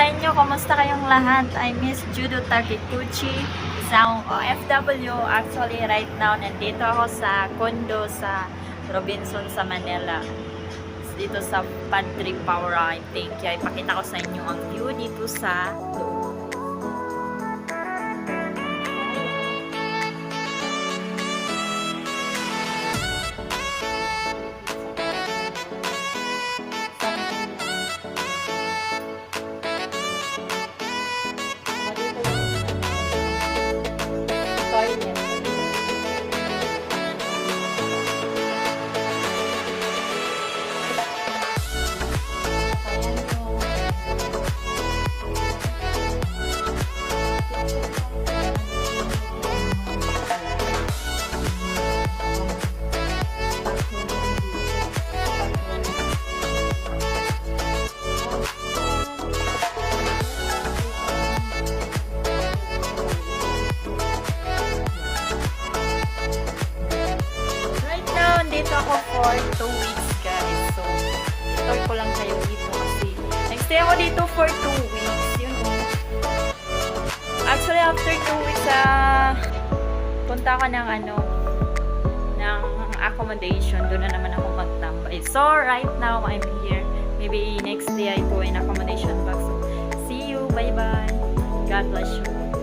sa inyo? Kumusta kayong lahat? I miss Judo Takikuchi, isang OFW. Actually, right now, nandito ako sa condo sa Robinson sa Manila. Dito sa Pantry Power, I think. Kaya ipakita ko sa inyo ang view dito sa loob. Dito ako for 2 weeks, guys. So, tour ko lang kayo dito kasi nag-stay ako dito for 2 weeks. Yun. Actually, after 2 weeks, punta ako ng ng accommodation. Doon na naman ako magtambay. So, right now, I'm here. Maybe next day I go in accommodation back. So, see you. Bye-bye. God bless you.